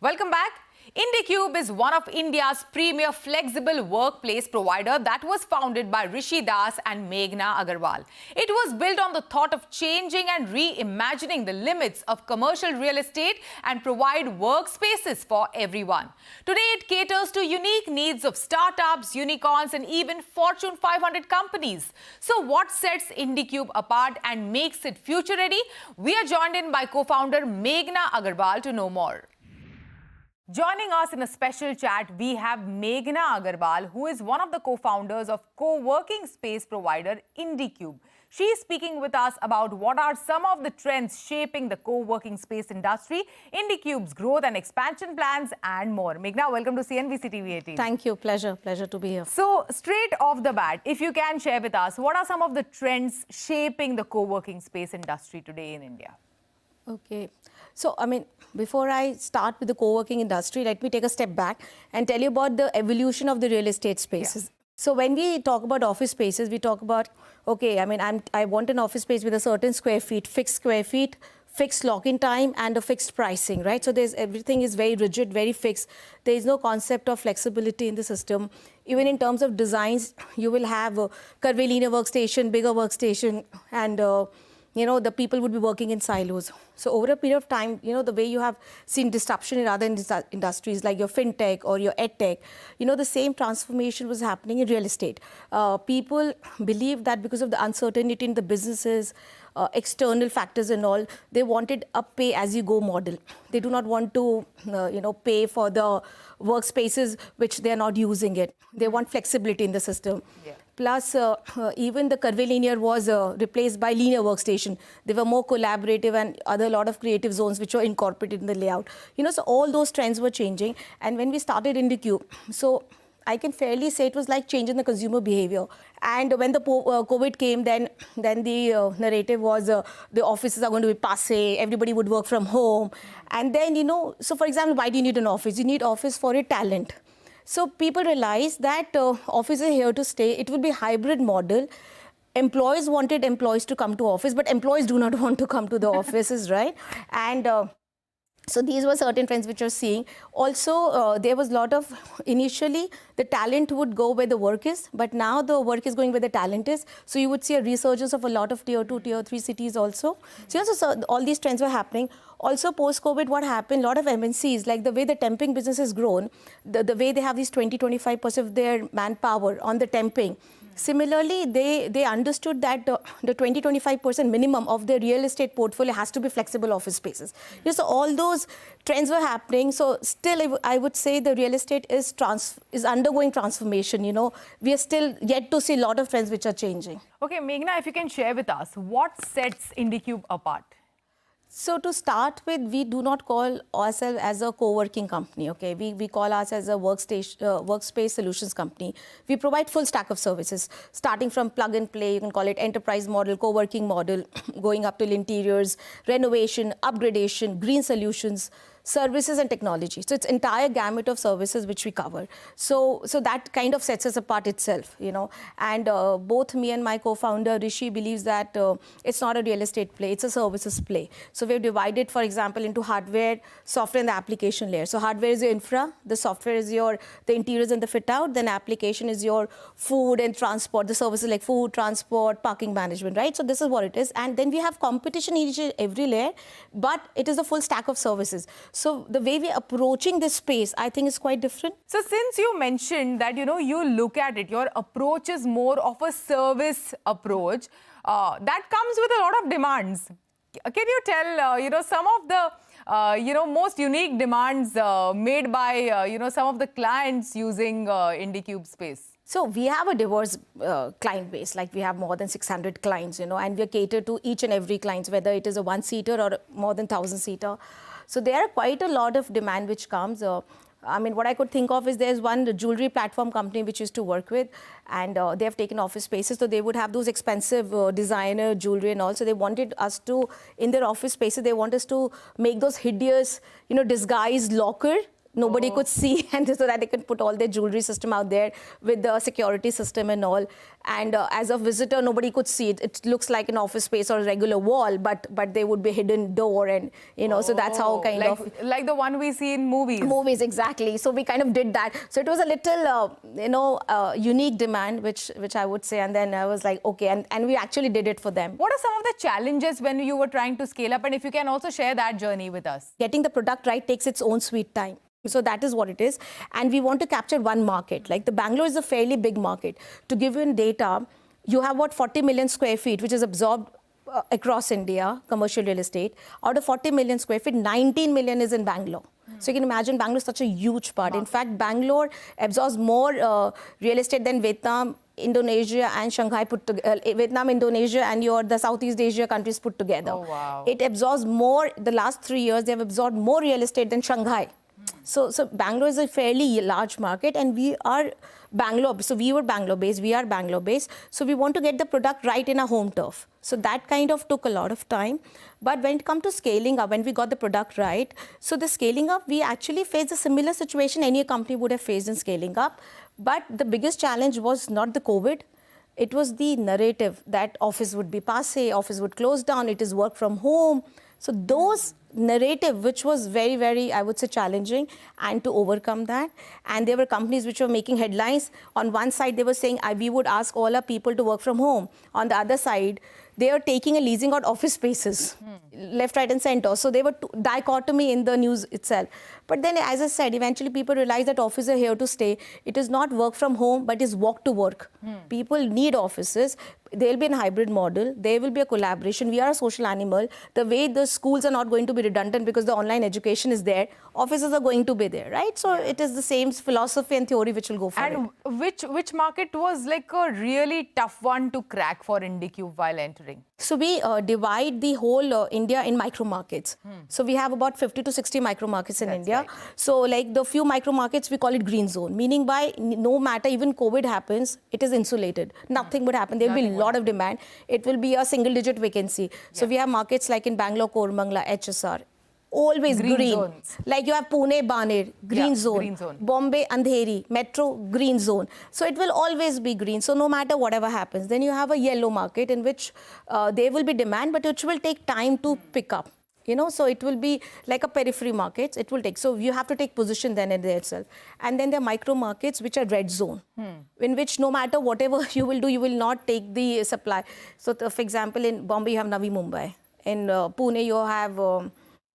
Welcome back. IndiCube is one of India's premier flexible workplace provider that was founded by Rishi Das and Meghna Agarwal. It was built on the thought of changing and reimagining the limits of commercial real estate and provide workspaces for everyone. Today, it caters to unique needs of startups, unicorns, and even Fortune 500 companies. So what sets IndiCube apart and makes it future ready? We are joined in by co-founder Meghna Agarwal to know more. Joining us in a special chat, we have Meghna Agarwal, who is one of the co-founders of co-working space provider IndiCube. She is speaking with us about what are some of the trends shaping the co-working space industry, IndiCube's growth and expansion plans, and more. Meghna, welcome to CNBC TV 18. Thank you. Pleasure to be here. So, straight off the bat, if you can share with us, what are some of the trends shaping the co-working space industry today in India? Okay. So, before I start with the co-working industry, let me take a step back and tell you about the evolution of the real estate spaces. Yeah. So, when we talk about office spaces, we talk about, okay, I want an office space with a certain square feet, fixed lock-in time and a fixed pricing, right? So, everything is very rigid, very fixed. There is no concept of flexibility in the system. Even in terms of designs, you will have a curvilinear workstation, bigger workstation, and the people would be working in silos. So over a period of time, the way you have seen disruption in other industries like your fintech or your edtech, the same transformation was happening in real estate. People believe that because of the uncertainty in the businesses, external factors and all, they wanted a pay-as-you-go model. They do not want to, pay for the workspaces which they are not using it. They want flexibility in the system. Yeah. Plus, even the curvilinear was replaced by linear workstation. They were more collaborative and a lot of creative zones which were incorporated in the layout. So all those trends were changing. And when we started IndiCube, so I can fairly say it was like changing the consumer behavior. And when the COVID came, then the narrative was the offices are going to be passé, everybody would work from home. And then, so for example, why do you need an office? You need office for your talent. So people realize that office is here to stay. It will be hybrid model. Employees wanted employees to come to office, but employees do not want to come to the offices, right? And so these were certain trends which we're seeing. Also, there was a lot of, initially, the talent would go where the work is, but now the work is going where the talent is. So you would see a resurgence of a lot of tier 2, tier 3 cities also. So all these trends were happening. Also, post-COVID, what happened, a lot of MNCs, like the way the temping business has grown, the way they have these 20-25% of their manpower on the temping. Similarly, they understood that the 20-25% minimum of their real estate portfolio has to be flexible office spaces. So all those trends were happening. So still, I would say the real estate is undergoing transformation. We are still yet to see a lot of trends which are changing. Okay, Meghna, if you can share with us, what sets IndiCube apart? So to start with, we do not call ourselves as a co-working company, okay? We call ourselves as a workspace solutions company. We provide full stack of services, starting from plug and play, you can call it enterprise model, co-working model, going up to interiors, renovation, upgradation, green solutions, services and technology. So it's entire gamut of services which we cover. So that kind of sets us apart itself, And both me and my co-founder Rishi believes that it's not a real estate play, it's a services play. So we've divided, for example, into hardware, software and the application layer. So hardware is your infra, the software is the interiors and the fit out, then application is your food and transport, the services like food, transport, parking management, right? So this is what it is. And then we have competition in every layer, but it is a full stack of services. So the way we're approaching this space, I think is quite different. So since you mentioned that, you look at it, your approach is more of a service approach, that comes with a lot of demands. Can you tell, some of the, most unique demands made by, some of the clients using IndiCube space? So we have a diverse client base, like we have more than 600 clients, and we cater to each and every client, whether it is a one-seater or more than 1,000-seater. So there are quite a lot of demand which comes. What I could think of is there's one jewelry platform company which used to work with, and they have taken office spaces. So they would have those expensive designer jewelry and all. So they wanted us to, in their office spaces, they want us to make those hideous, disguised locker nobody could see, and so that they could put all their jewelry system out there with the security system and all. And as a visitor, nobody could see it. It looks like an office space or a regular wall, but there would be a hidden door, and so that's how like the one we see in movies. Movies, exactly. So we kind of did that. So it was a little, unique demand, which I would say. And then I was like, okay, and we actually did it for them. What are some of the challenges when you were trying to scale up? And if you can also share that journey with us. Getting the product right takes its own sweet time. So that is what it is. And we want to capture one market. Like the Bangalore is a fairly big market. To give you data, you have what 40 million square feet, which is absorbed across India, commercial real estate. Out of 40 million square feet, 19 million is in Bangalore. So you can imagine Bangalore is such a huge part. In fact, Bangalore absorbs more real estate than Vietnam, Indonesia and Shanghai put together. Vietnam, Indonesia and the Southeast Asia countries put together. Oh, wow. It absorbs more, the last 3 years, they have absorbed more real estate than Shanghai. So Bangalore is a fairly large market, and we are Bangalore. So we were Bangalore based, we are Bangalore based. So we want to get the product right in our home turf. So that kind of took a lot of time. But when it comes to scaling up, when we got the product right, so the scaling up, we actually faced a similar situation any company would have faced in scaling up. But the biggest challenge was not the COVID. It was the narrative that office would be passé, office would close down, it is work from home. So those narrative, which was very, very, I would say, challenging, and to overcome that. And there were companies which were making headlines. On one side, they were saying, we would ask all our people to work from home. On the other side, they are taking and leasing out office spaces, left, right, and center. So there were dichotomy in the news itself. But then, as I said, eventually people realize that offices are here to stay. It is not work from home, but is walk to work. People need offices. There will be a hybrid model. There will be a collaboration. We are a social animal. The way the schools are not going to be redundant because the online education is there, offices are going to be there, right? So it is the same philosophy and theory which will go for it. And which market was like a really tough one to crack for IndiCube while entering? So we divide the whole India in micro markets. So we have about 50 to 60 micro markets in India. Right. So like the few micro markets, we call it green zone, meaning by no matter even COVID happens, it is insulated. Nothing would happen. There will be a lot of demand. It will be a single digit vacancy. So we have markets like in Bangalore, Koramangala, HSR. Always green. Zones. Like you have Pune, Baner, green zone. Green zone. Bombay, Andheri, Metro, green zone. So it will always be green. So no matter whatever happens. Then you have a yellow market in which there will be demand, but which will take time to pick up. So it will be like a periphery market. It will take. So you have to take position then in there itself. And then there are micro markets which are red zone, in which no matter whatever you will do, you will not take the supply. So for example, in Bombay, you have Navi Mumbai. In Pune, you have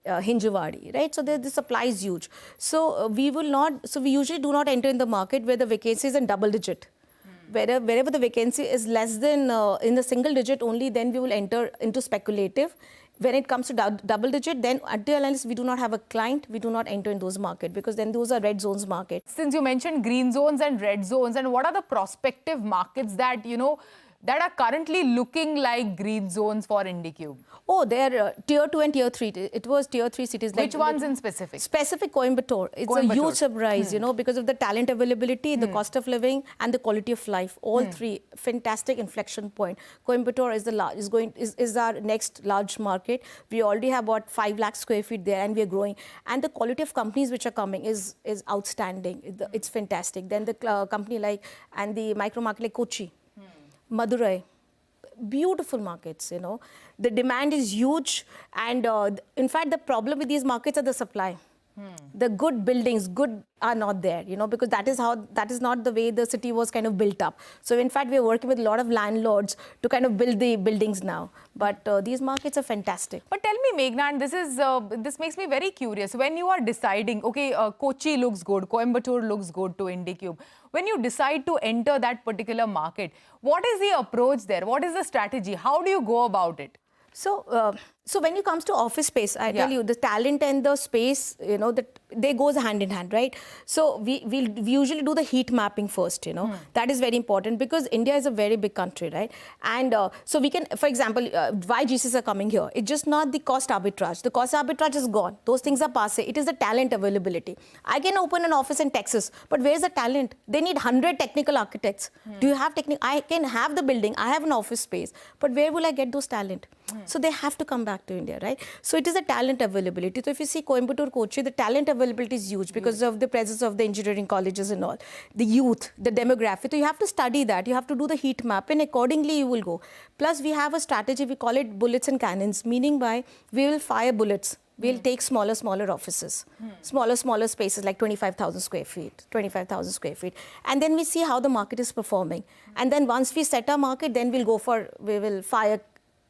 Hinjawadi, right? So the supply is huge. So we usually do not enter in the market where the vacancy is in double digit. Wherever the vacancy is less than in the single digit only, then we will enter into speculative. When it comes to double digit, then until unless we do not have a client, we do not enter in those markets, because then those are red zones markets. Since you mentioned green zones and red zones, and what are the prospective markets that, that are currently looking like green zones for IndiCube? Oh, they're tier 2 and tier 3. It was tier 3 cities. Which ones in specific? Specific Coimbatore. It's a huge surprise, because of the talent availability, the cost of living, and the quality of life. All three, fantastic inflection point. Coimbatore is our next large market. We already have about 5 lakh square feet there, and we are growing. And the quality of companies which are coming is outstanding. It's fantastic. Then the company and the micro market like Kochi, Madurai. Beautiful markets, The demand is huge, and in fact, the problem with these markets are the supply. The good buildings, are not there, because that is not the way the city was kind of built up. So in fact, we are working with a lot of landlords to kind of build the buildings now. But these markets are fantastic. But tell me, Meghna, and this makes me very curious. When you are deciding, okay, Kochi looks good, Coimbatore looks good to IndiCube. When you decide to enter that particular market, what is the approach there? What is the strategy? How do you go about it? So when it comes to office space, I tell you, the talent and the space, they goes hand in hand, right? So we usually do the heat mapping first, That is very important because India is a very big country, right? And so we can, for example, why GCs are coming here? It's just not the cost arbitrage. The cost arbitrage is gone. Those things are passé. It is the talent availability. I can open an office in Texas, but where's the talent? They need 100 technical architects. Do you have I can have the building. I have an office space, but where will I get those talent? So they have to come back. back to India, right? So it is the talent availability. So if you see Coimbatore, Kochi, the talent availability is huge because of the presence of the engineering colleges and all. The youth, the demographic. So you have to study that. You have to do the heat map and accordingly you will go. Plus we have a strategy, we call it bullets and cannons, meaning by we will fire bullets. We'll take smaller offices, smaller spaces like 25,000 square feet, 25,000 square feet. And then we see how the market is performing. And then once we set our market, then we will fire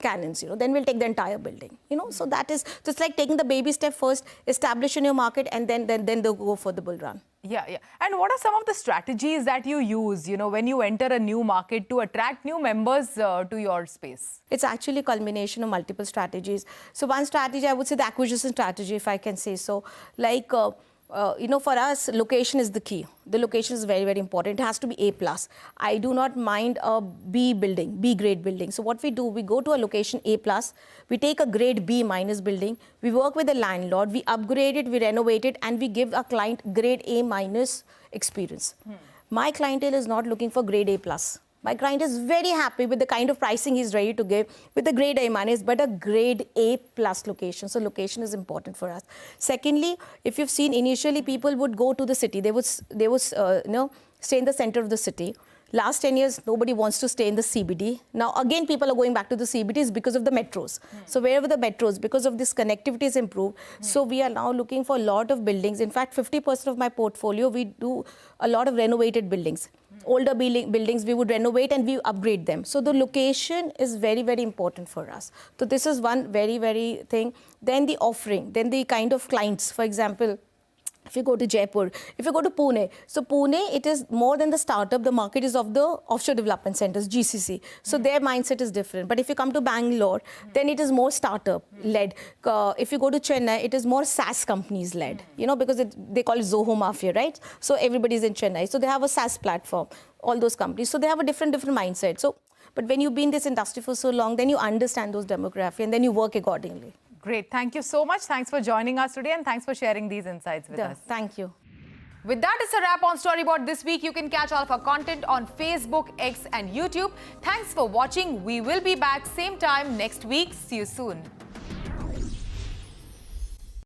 cannons, then we'll take the entire building, So that is just like taking the baby step first, establish in your market, and then they'll go for the bull run. Yeah. And what are some of the strategies that you use, when you enter a new market to attract new members to your space? It's actually a culmination of multiple strategies. So one strategy, I would say the acquisition strategy, if I can say so. Like, for us, location is the key. The location is very, very important. It has to be A+. I do not mind a B grade building. So what we do, we go to a location A+, we take a grade B- building, we work with the landlord, we upgrade it, we renovate it, and we give our client grade A- experience. My clientele is not looking for grade A+. My client is very happy with the kind of pricing he's ready to give with the grade A-, but a grade A+ location. So location is important for us. Secondly, if you've seen initially people would go to the city. They would stay in the center of the city. Last 10 years, nobody wants to stay in the CBD. Now, again, people are going back to the CBDs because of the metros. So wherever the metros, because of this connectivity is improved, so we are now looking for a lot of buildings. In fact, 50% of my portfolio, we do a lot of renovated buildings. Older buildings, we would renovate and we upgrade them. So the location is very, very important for us. So this is one very, very thing. Then the offering, then the kind of clients, for example, if you go to Jaipur, if you go to Pune, so Pune, it is more than the startup, the market is of the offshore development centers, GCC. So their mindset is different. But if you come to Bangalore, then it is more startup-led. If you go to Chennai, it is more SaaS companies-led, because they call it Zoho Mafia, right? So everybody's in Chennai. So they have a SaaS platform, all those companies. So they have a different mindset. So, but when you've been in this industry for so long, then you understand those demographics and then you work accordingly. Great. Thank you so much. Thanks for joining us today and thanks for sharing these insights with us. Thank you. With that, it's a wrap on Storyboard this week. You can catch all of our content on Facebook, X and YouTube. Thanks for watching. We will be back same time next week. See you soon.